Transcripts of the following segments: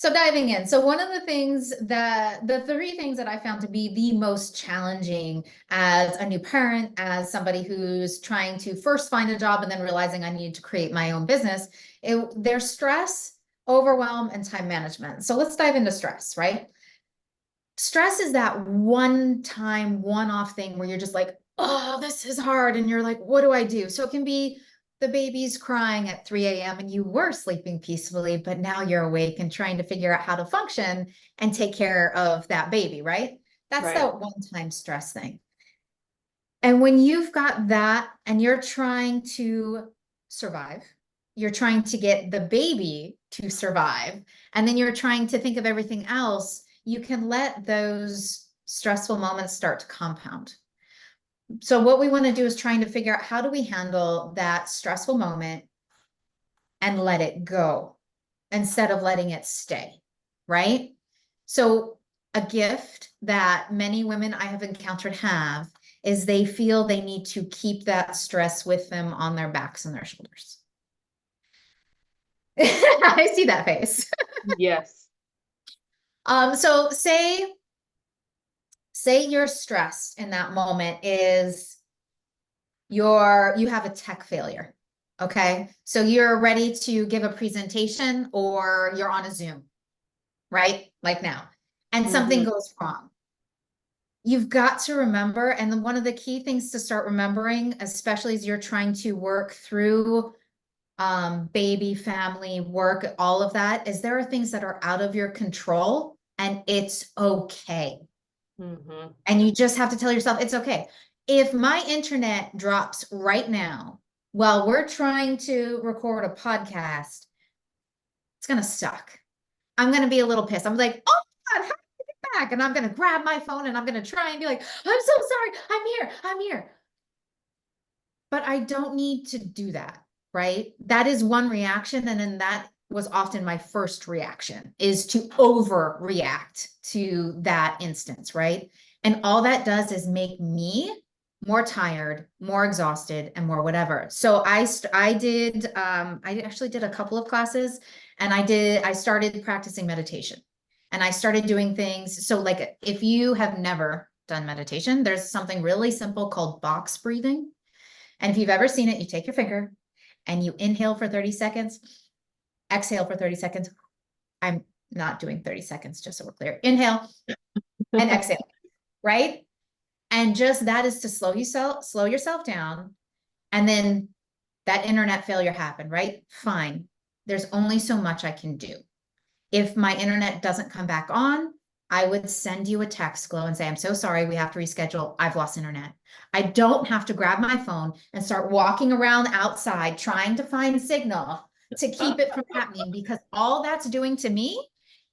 So diving in. So one of the things that the three things that I found to be the most challenging as a new parent, as somebody who's trying to first find a job and then realizing I need to create my own business, there's stress, overwhelm, and time management. So let's dive into stress, right? Stress is that one time, one-off thing where you're just like, oh, this is hard. And you're like, what do I do? So it can be the baby's crying at 3 a.m. and you were sleeping peacefully, but now you're awake and trying to figure out how to function and take care of that baby, right? That's Right. that one-time stress thing. And when you've got that and you're trying to survive, you're trying to get the baby to survive, and then you're trying to think of everything else, you can let those stressful moments start to compound. So what we want to do is trying to figure out how do we handle that stressful moment and let it go instead of letting it stay, right? So a gift that many women I have encountered have is they feel they need to keep that stress with them on their backs and their shoulders. I see that face. Yes. So say you're stressed in that moment is you have a tech failure. Okay. So you're ready to give a presentation or you're on a Zoom, right? Like now, and something Mm-hmm. goes wrong. You've got to remember, and then one of the key things to start remembering, especially as you're trying to work through baby, family, work, all of that, is there are things that are out of your control and it's okay. Mm-hmm. And you just have to tell yourself it's okay. If my internet drops right now while we're trying to record a podcast, it's going to suck. I'm going to be a little pissed. I'm like, oh my God, how did I get back? And I'm going to grab my phone and I'm going to try and be like, I'm so sorry. I'm here. But I don't need to do that, right? That is one reaction. And then that was often my first reaction is to overreact to that instance, right? And all that does is make me more tired, more exhausted, and more whatever. So I actually did a couple of classes and I started practicing meditation and I started doing things. So like if you have never done meditation, there's something really simple called box breathing. And if you've ever seen it, you take your finger and you inhale for 30 seconds, exhale for 30 seconds. I'm not doing 30 seconds, just so we're clear. Inhale and exhale, right? And just that is to slow yourself down. And then that internet failure happened, right? Fine. There's only so much I can do. If my internet doesn't come back on, I would send you a text, Glow, and say, I'm so sorry, we have to reschedule. I've lost internet. I don't have to grab my phone and start walking around outside trying to find signal to keep it from happening because all that's doing to me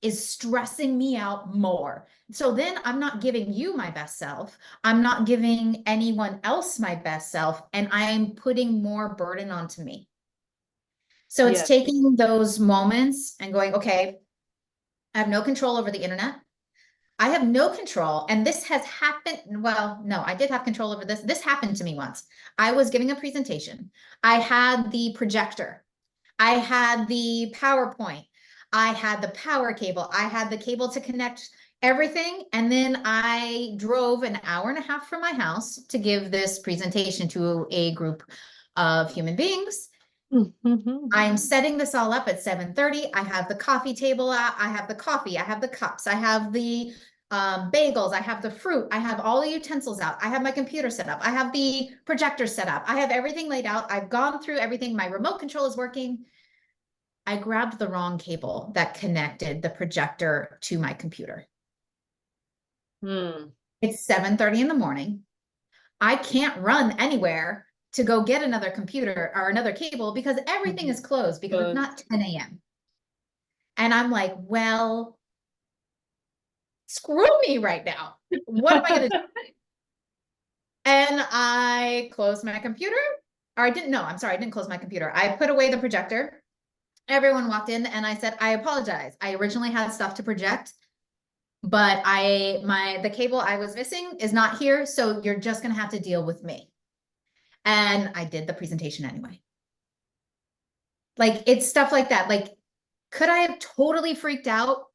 is stressing me out more. So then I'm not giving you my best self. I'm not giving anyone else my best self, and I'm putting more burden onto me. So it's Yes. taking those moments and going, okay, I have no control over the internet. I have no control. And this has happened. Well, no, I did have control over this. This happened to me once. I was giving a presentation. I had the projector. I had the PowerPoint. I had the power cable. I had the cable to connect everything. And then I drove an hour and a half from my house to give this presentation to a group of human beings. Mm-hmm. I'm setting this all up at 7:30. I have the coffee table out. I have the coffee. I have the cups. I have the bagels. I have the fruit. I have all the utensils out. I have my computer set up. I have the projector set up. I have everything laid out. I've gone through everything. My remote control is working. I grabbed the wrong cable that connected the projector to my computer. Hmm. It's 7:30 in the morning. I can't run anywhere to go get another computer or another cable because everything is closed because it's not 10 a.m. And I'm like, well, screw me right now. What am I going to do? And I closed my computer, or I didn't know. I'm sorry, I didn't close my computer. I put away the projector. Everyone walked in and I said, I apologize. I originally had stuff to project, but the cable I was missing is not here. So you're just going to have to deal with me. And I did the presentation anyway. Like it's stuff like that. Like Could I have totally freaked out?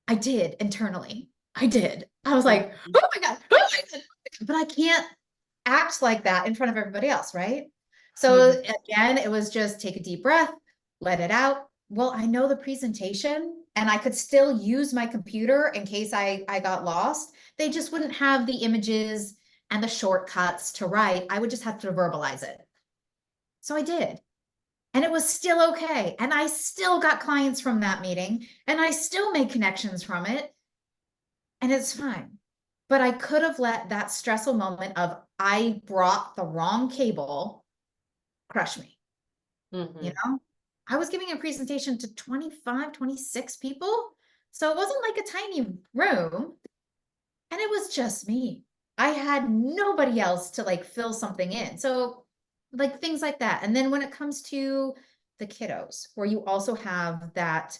I did internally. I did. I was like, Mhm. oh my God, oh my God. But I can't act like that in front of everybody else, right? So Mhm. again, it was just take a deep breath, let it out. Well, I know the presentation and I could still use my computer in case I got lost. They just wouldn't have the images and the shortcuts to write. I would just have to verbalize it. So I did. And it was still okay. And I still got clients from that meeting and I still made connections from it. And it's fine. But I could have let that stressful moment of I brought the wrong cable crush me. You Mhm. know, I was giving a presentation to 25, 26 people. So it wasn't like a tiny room. And it was just me. I had nobody else to like fill something in. So like things like that. And then when it comes to the kiddos, where you also have that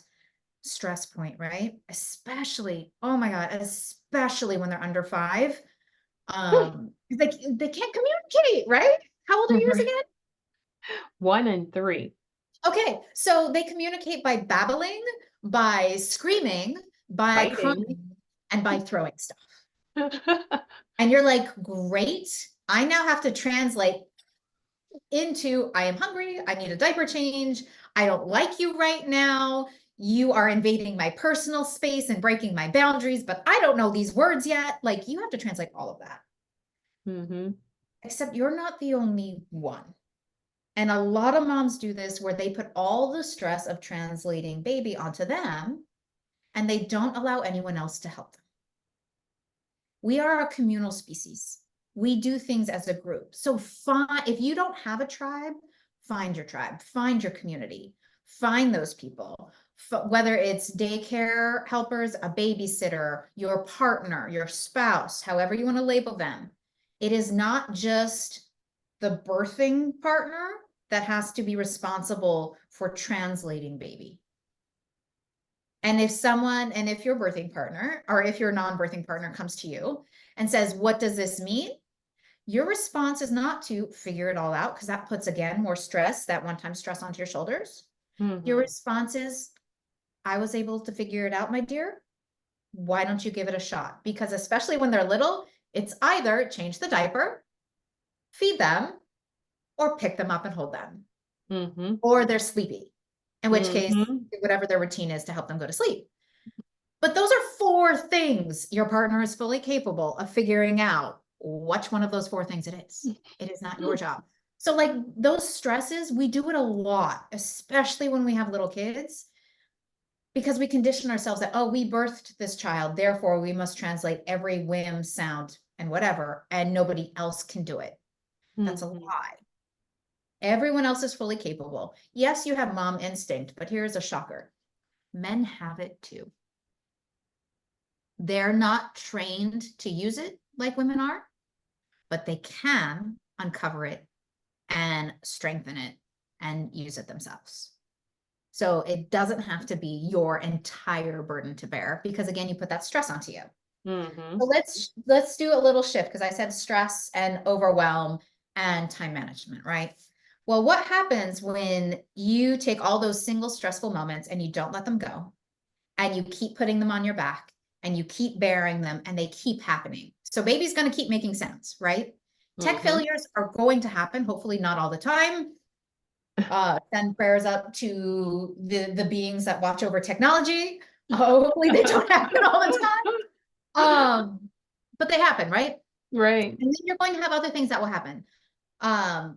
stress point, right? Especially, oh my God, especially when they're under 5. They can't communicate, right? How old are yours Right. again? 1 and 3. Okay, so they communicate by babbling, by screaming, by Fighting. crying, and by throwing stuff. And you're like, great. I now have to translate into I am hungry. I need a diaper change. I don't like you right now. You are invading my personal space and breaking my boundaries, but I don't know these words yet. Like, you have to translate all of that. Mhm. Except you're not the only one. And a lot of moms do this where they put all the stress of translating baby onto them and they don't allow anyone else to help them. We are a communal species. We do things as a group. So if you don't have a tribe, find your tribe, find your community, find those people, whether it's daycare helpers, a babysitter, your partner, your spouse, however you want to label them. It is not just the birthing partner that has to be responsible for translating baby. And if your birthing partner or if your non-birthing partner comes to you and says, what does this mean? Your response is not to figure it all out because that puts, again, more stress, that one-time stress onto your shoulders. Your Mhm. response is, I was able to figure it out, my dear. Why don't you give it a shot? Because especially when they're little, it's either change the diaper, feed them, or pick them up and hold them, Mhm. or they're sleepy, in which case, Mhm. whatever their routine is to help them go to sleep. But those are 4 things your partner is fully capable of figuring out which one of those 4 things it is. It is not your job. So like those stresses, we do it a lot, especially when we have little kids, because we condition ourselves that, oh, we birthed this child, therefore we must translate every whim, sound, and whatever, and nobody else can do it. That's a Mhm. lie. Everyone else is fully capable. Yes, you have mom instinct, but here's a shocker. Men have it too. They're not trained to use it like women are, but they can uncover it and strengthen it and use it themselves. So it doesn't have to be your entire burden to bear because again, you put that stress onto you. So Mhm. let's do a little shift because I said stress and overwhelm and time management, right? Well, what happens when you take all those single stressful moments and you don't let them go and you keep putting them on your back and you keep bearing them and they keep happening? So baby's going to keep making sounds, right? Tech Mhm. failures are going to happen, hopefully not all the time. Send prayers up to the beings that watch over technology. Hopefully they don't happen all the time. But they happen, right? Right. And then you're going to have other things that will happen.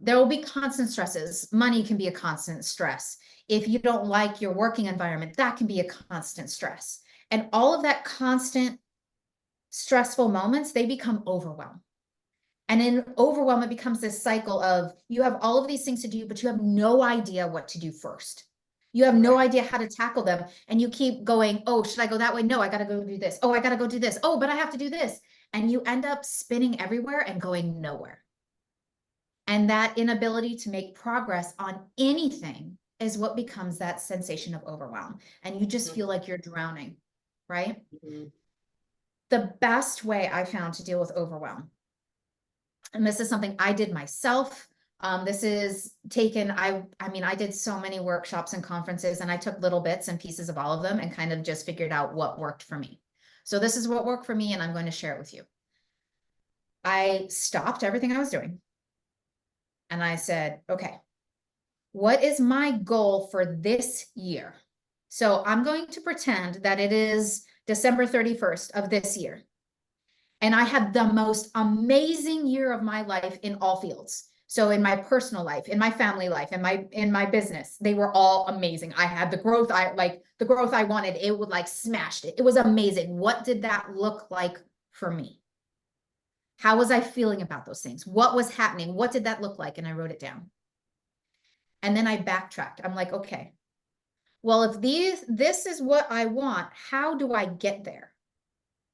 There will be constant stresses. Money can be a constant stress. If you don't like your working environment, that can be a constant stress. And all of that constant stressful moments, they become overwhelm. And in overwhelm, it becomes this cycle of you have all of these things to do, but you have no idea what to do first. You have no Right. idea how to tackle them. And you keep going, oh, should I go that way? No, I got to go do this. Oh, I got to go do this. Oh, but I have to do this. And you end up spinning everywhere and going nowhere. And that inability to make progress on anything is what becomes that sensation of overwhelm. And you just feel Mhm. like you're drowning, right? Mhm. The best way I found to deal with overwhelm, and this is something I did myself, This is taken, I mean, I did so many workshops and conferences, and I took little bits and pieces of all of them and kind of just figured out what worked for me. So this is what worked for me, and I'm going to share it with you. I stopped everything I was doing. And I said, okay, what is my goal for this year? So I'm going to pretend that it is December 31st of this year. And I had the most amazing year of my life in all fields. So in my personal life, in my family life, in my business, they were all amazing. I had the growth I wanted. It would like smashed it. It was amazing. What did that look like for me? How was I feeling about those things? What was happening? What did that look like? And I wrote it down. And then I backtracked. I'm like, okay, well, if this is what I want, how do I get there?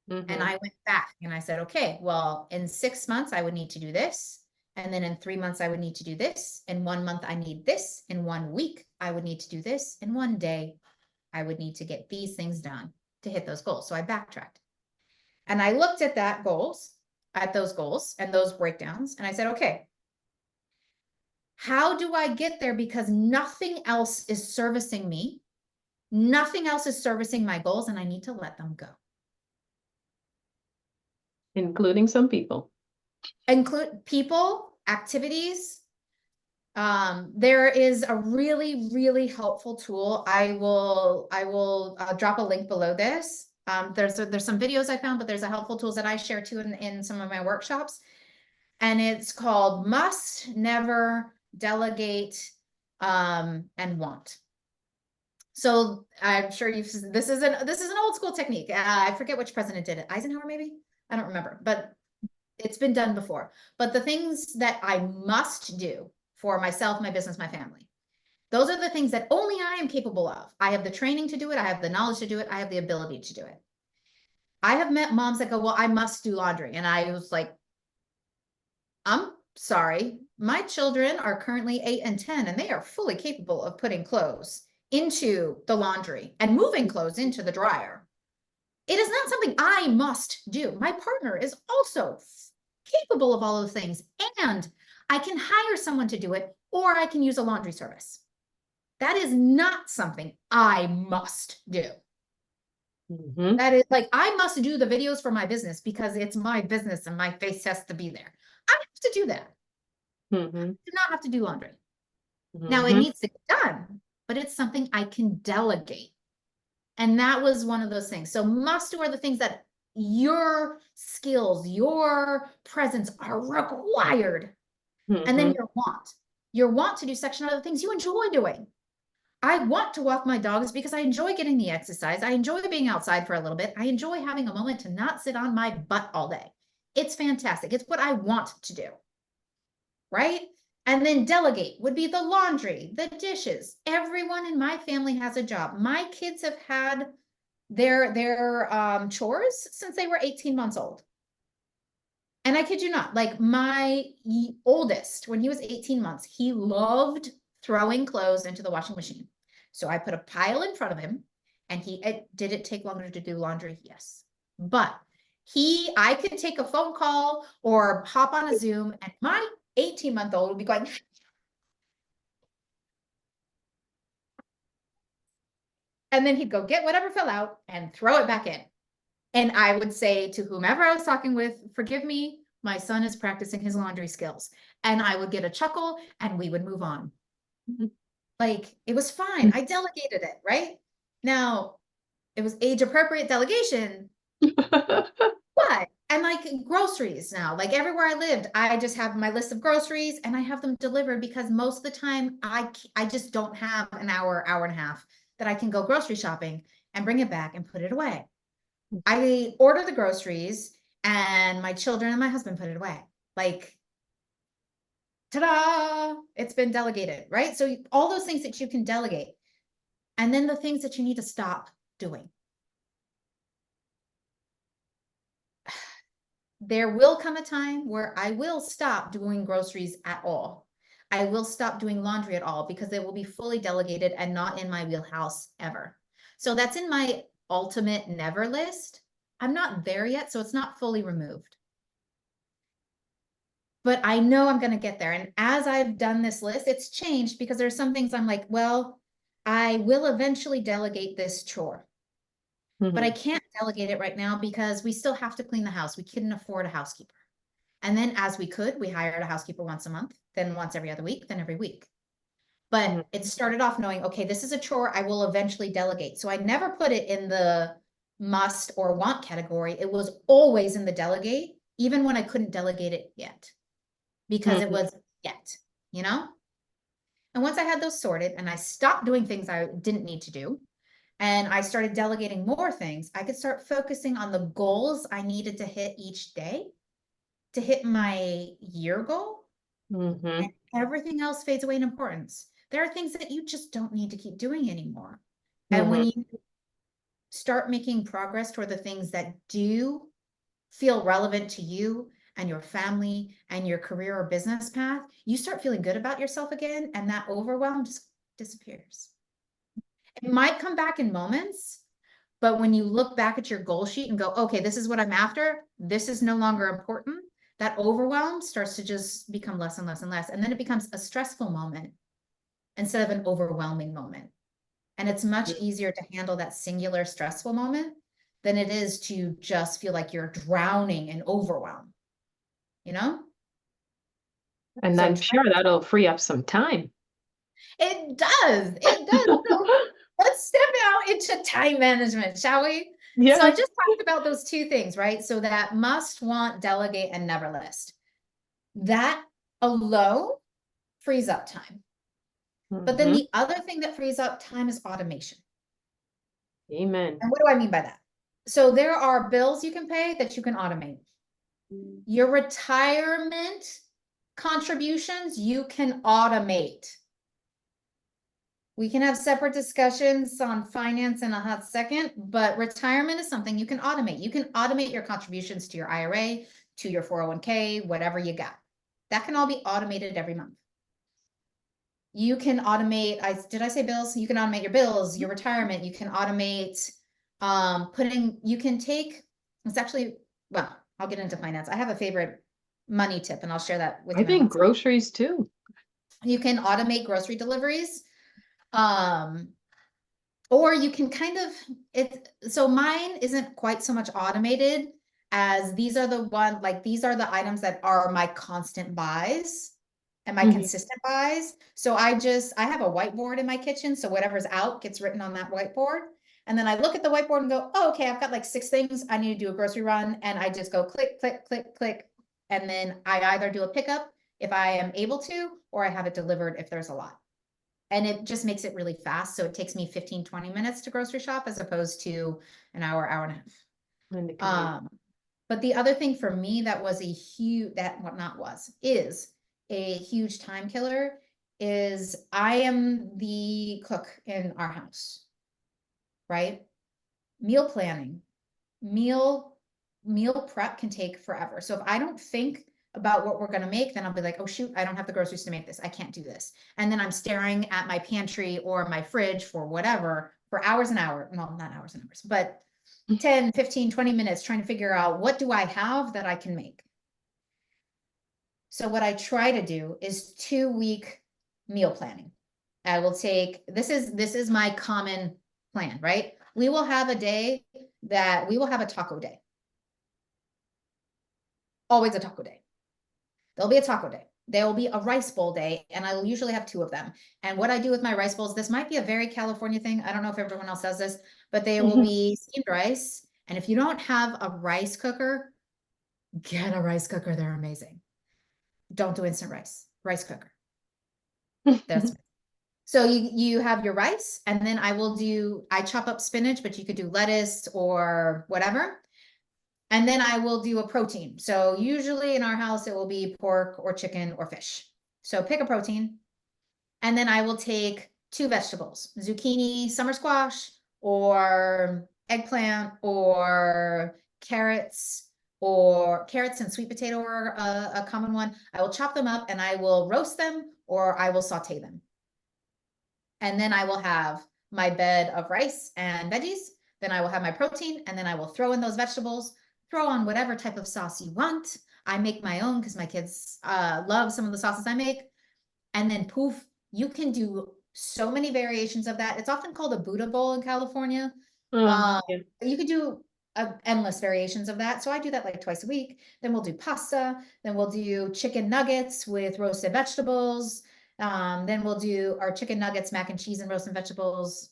And I went back and I said, okay, well, in 6 months, I would need to do this. And then in 3 months, I would need to do this. In 1 month, I need this. In 1 week, I would need to do this. In 1 day, I would need to get these things done to hit those goals. So I backtracked and I looked at those goals and those breakdowns. And I said, okay, how do I get there? Because nothing else is servicing me. Nothing else is servicing my goals, and I need to let them go. Including some people. Include people, activities. There is a really, really helpful tool. I will drop a link below this. There's some videos I found, but there's a helpful tools that I share too in some of my workshops. And it's called Must, Never, Delegate, and Want. So I'm sure this is an old school technique. I forget which president did it. Eisenhower, maybe? I don't remember, but it's been done before. But the things that I must do for myself, my business, my family, those are the things that only I am capable of. I have the training to do it. I have the knowledge to do it. I have the ability to do it. I have met moms that go, well, I must do laundry. And I was like, I'm sorry. My children are currently 8 and 10, and they are fully capable of putting clothes into the laundry and moving clothes into the dryer. It is not something I must do. My partner is also capable of all those things, and I can hire someone to do it, or I can use a laundry service. That is not something I must do. That is like, I must do the videos for my business because it's my business and my face has to be there. I have to do that. I do not have to do laundry. Now it needs to get done, but it's something I can delegate. And that was one of those things. So must do are the things that your skills, your presence are required. And then your want to do section of the things you enjoy doing. I want to walk my dogs because I enjoy getting the exercise. I enjoy being outside for a little bit. I enjoy having a moment to not sit on my butt all day. It's fantastic. It's what I want to do. Right? And then delegate would be the laundry, the dishes. Everyone in my family has a job. My kids have had their chores since they were 18 months old. And I kid you not, like my oldest, when he was 18 months, he loved throwing clothes into the washing machine. So I put a pile in front of him, and did it take longer to do laundry? Yes. But I could take a phone call or hop on a Zoom, and my 18-month-old would be going, and then he'd go get whatever fell out and throw it back in. And I would say to whomever I was talking with, forgive me, my son is practicing his laundry skills. And I would get a chuckle and we would move on. Like, it was fine. I delegated it, right? Now, it was age appropriate delegation, but, and like groceries now, like everywhere I lived, I just have my list of groceries and I have them delivered because most of the time I just don't have an hour, hour and a half that I can go grocery shopping and bring it back and put it away. I order the groceries and my children and my husband put it away. Like, ta-da, it's been delegated, right? So all those things that you can delegate, and then the things that you need to stop doing. There will come a time where I will stop doing groceries at all. I will stop doing laundry at all because it will be fully delegated and not in my wheelhouse ever. So that's in my ultimate never list. I'm not there yet, so it's not fully removed. but I know I'm going to get there. And as I've done this list, it's changed because there's some things I'm like, well, I will eventually delegate this chore, but I Mhm. can't delegate it right now because we still have to clean the house. We couldn't afford a housekeeper. And then as we could, we hired a housekeeper once a month, then once every other week, then every week. But Mhm. it started off knowing, okay, this is a chore I will eventually delegate. So I never put it in the must or want category. It was always in the delegate, even when I couldn't delegate it yet, because it Mhm. was yet, you know? And once I had those sorted and I stopped doing things I didn't need to do, and I started delegating more things, I could start focusing on the goals I needed to hit each day to hit my year goal. And Mhm. everything else fades away in importance. There are things that you just don't need to keep doing anymore. And when Mhm. you start making progress toward the things that do feel relevant to you and your family and your career or business path, you start feeling good about yourself again, and that overwhelm just disappears. It might come back in moments, but when you look back at your goal sheet and go, okay, this is what I'm after, this is no longer important, that overwhelm starts to just become less and less and less. And then it becomes a stressful moment instead of an overwhelming moment. And it's much easier to handle that singular stressful moment than it is to just feel like you're drowning in overwhelm, you know? And So I'm try, sure that'll free up some time. it does, it does. So let's step out into time management, shall we? So I Yes. just talked about those two things, right? So that must, want, delegate, and never list. That alone frees up time. But then Mhm. the other thing that frees up time is automation. Amen. And what do I mean by that? So there are bills you can pay that you can automate. Your retirement contributions you can automate. We can have separate discussions on finance in a hot second, but retirement is something you can automate. You can automate your contributions to your IRA, to your 401k, whatever you got. That can all be automated every month. You can automate, did I say bills? You can automate your bills, your retirement, you can automate you can take, it's actually, well, I'll get into finance. I have a favorite money tip and I'll share that with I you in a think hot second. groceries too. You can automate grocery deliveries. Um, or you can kind of so mine isn't quite so much automated as these are these are the items that are my constant buys and my Mhm. consistent buys. So I have a whiteboard in my kitchen, so whatever's out gets written on that whiteboard. And then I look at the whiteboard and go, oh, okay, I've got like 6 things I need to do a grocery run, and I just go click, click, click, click, and then I either do a pickup if I am able to, or I have it delivered if there's a lot. And it just makes it really fast. So it takes me 15, 20 minutes to grocery shop as opposed to an hour, hour and a In the commute. half. But the other thing for me that was a huge, that what not was, is a huge time killer is I am the cook in our house, right? Meal planning, meal meal prep can take forever. So if I don't think about what we're going to make, then I'll be like, oh shoot, I don't have the groceries to make this. I can't do this. And then I'm staring at my pantry or my fridge for whatever for hours and hours. Well, not hours and hours, but 10, 15, 20 minutes trying to figure out what do I have that I can make. So what I try to do is 2-week meal planning. I will take, this is my common plan, right? We will have a day that we will have a taco day. Always a taco day. There'll be a taco day. There will be a rice bowl day, and I will usually have 2 of them. And what I do with my rice bowls, this might be a very California thing. I don't know if everyone else does this, but they will Mhm. be steamed rice. And if you don't have a rice cooker, get a rice cooker. They're amazing. Don't do instant rice. Rice cooker. That's so you have your rice, and then I chop up spinach, but you could do lettuce or whatever. And then I will do a protein. So usually in our house, it will be pork or chicken or fish. So pick a protein. And then I will take 2 vegetables, zucchini, summer squash, or eggplant, or carrots and sweet potato are a common one. I will chop them up and I will roast them or I will saute them. And then I will have my bed of rice and veggies. Then I will have my protein, and then I will throw in those vegetables, throw on whatever type of sauce you want. I make my own because my kids love some of the sauces I make. And then poof, you can do so many variations of that. It's often called a Buddha bowl in California. Yeah. You could do endless variations of that. So I do that like twice a week. Then we'll do pasta. Then we'll do chicken nuggets with roasted vegetables. Then we'll do our chicken nuggets, mac and cheese, and roasted vegetables.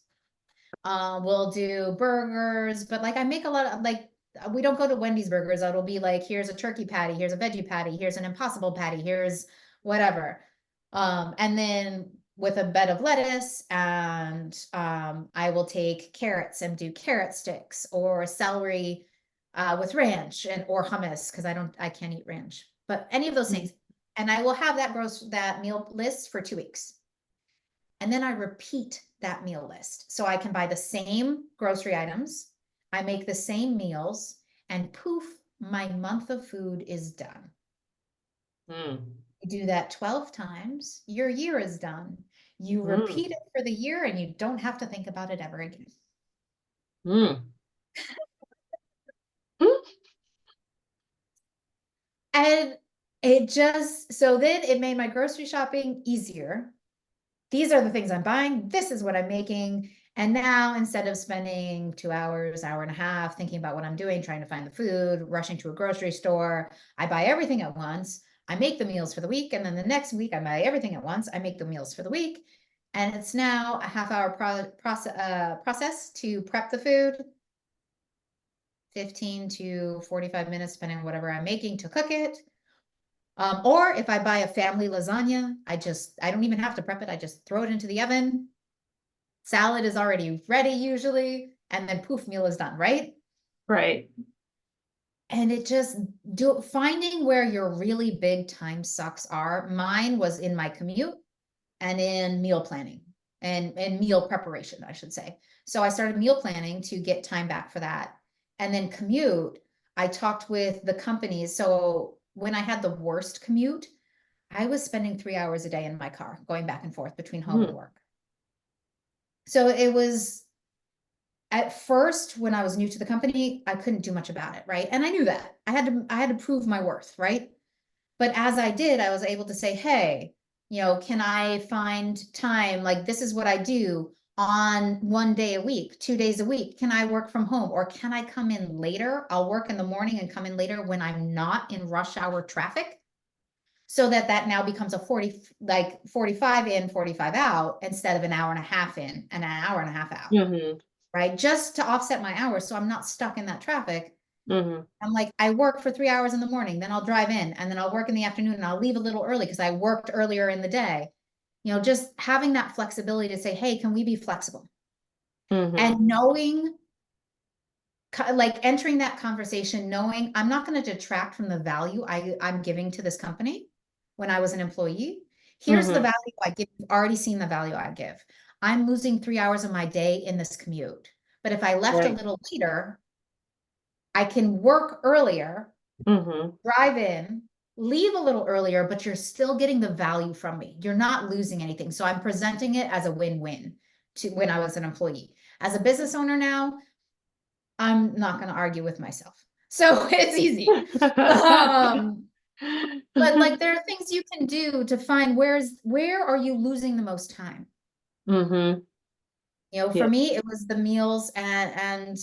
We'll do burgers, but like I make a lot of like we don't go to Wendy's burgers. It'll be like, here's a turkey patty, here's a veggie patty, here's an impossible patty, here's whatever. And then with a bed of lettuce, and I will take carrots and do carrot sticks or celery with ranch and or hummus because I can't eat ranch, but any of those things. And I will have that meal list for 2 weeks. And then I repeat that meal list. So I can buy the same grocery items, I make the same meals, and poof, my month of food is done. You do that 12 times, your year is done. You repeat it for the year and you don't have to think about it ever again. And so then it made my grocery shopping easier. These are the things I'm buying. This is what I'm making. And now instead of spending 2 hours, hour and a half thinking about what I'm doing, trying to find the food, rushing to a grocery store, I buy everything at once. I make the meals for the week. And then the next week I buy everything at once. I make the meals for the week. And it's now a half-hour process to prep the food, 15 to 45 minutes, depending on whatever I'm making to cook it. Or if I buy a family lasagna, I don't even have to prep it. I just throw it into the oven. Salad is already ready usually, and then poof, meal is done, right? Right. And it just finding where your really big time sucks are. Mine was in my commute and in meal planning and meal preparation, I should say. So I started meal planning to get time back for that. And then commute, I talked with the companies. So when I had the worst commute, I was spending 3 hours a day in my car, going back and forth between home and work. So it was at first, when I was new to the company, I couldn't do much about it, right? And I knew that. I had to prove my worth, right? But as I did, I was able to say, hey, can I find time? Like, this is what I do on 1 day a week, 2 days a week. Can I work from home or can I come in later? I'll work in the morning and come in later when I'm not in rush hour traffic. So that now becomes a 45 in, 45 out instead of an hour and a half in and an hour and a half out. Right? Just to offset my hours. So I'm not stuck in that traffic. I'm like, I work for 3 hours in the morning, then I'll drive in and then I'll work in the afternoon and I'll leave a little early because I worked earlier in the day. Just having that flexibility to say, hey, can we be flexible? And knowing, like entering that conversation, knowing I'm not going to detract from the value I'm giving to this company when I was an employee. Here's the value I give. You've already seen the value I give. I'm losing 3 hours of my day in this commute. But if I left a little later, I can work earlier, drive in, leave a little earlier, but you're still getting the value from me. You're not losing anything. So I'm presenting it as a win-win to when I was an employee. As a business owner now, I'm not going to argue with myself. So it's easy. But like there are things you can do to find where are you losing the most time? For me, it was the meals and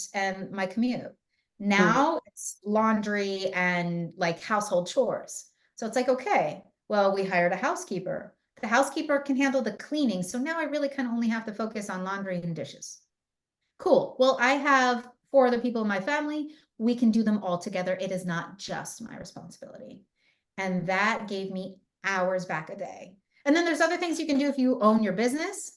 my commute. Now it's laundry and like household chores. So it's like, okay, well, we hired a housekeeper. The housekeeper can handle the cleaning. So now I really kind of only have to focus on laundry and dishes. Cool. Well, I have 4 other people in my family. We can do them all together. It is not just my responsibility. And that gave me hours back a day. And then there's other things you can do if you own your business.